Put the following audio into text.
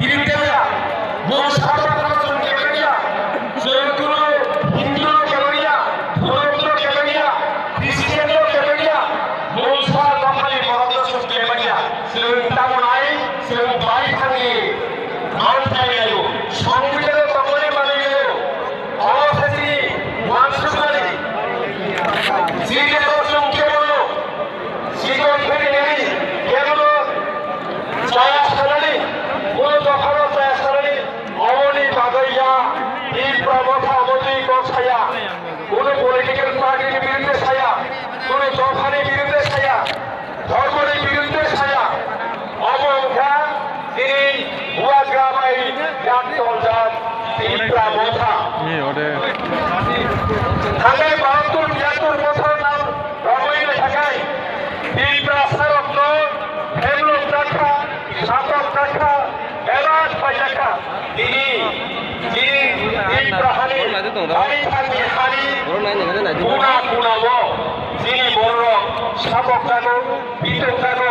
বিরুদ্ধেরা মনসারা প্রশাসন কেবলিয়া জয়গুরু হিন্দু কেবলিয়া ধর্ম কেবলিয়া খ্রিস্টান কেবলিয়া মনসা দফালি মহাদর্শন কেবলিয়া তামনাই সেও বাই থাকি মানতাই গেল সংবিধানের তমনে মানে গেল অবশেষে মানসুমারি সিরিয়া দর্শন কেবল জীবন ফেরে নেই কেবল জয়া সারানি কোন দফার জয়া সারানি অমনি বাগাইয়া এই প্রবথা অমতি কছায়া কোন পলিটিক্যাল পার্টির বিরুদ্ধে ছায়া কোন দফারের বিরুদ্ধে ছায়া ধর্মের বিরুদ্ধে ছায়া অবঙ্কা তিনি ভুয়া গ্রামাই জাতল জাত এই প্রবথা ঢাকায় 72-72 বছর নাম রমণীয় ঢাকায় এই প্রাসারক হেমলক রাখা সাতক রাখা এলাচ পাইজাকা তিনি এই প্রাহানি হানি থাকি হানি গুণা গুণাব যিনি বড় সাতক থাকো বিতক থাকো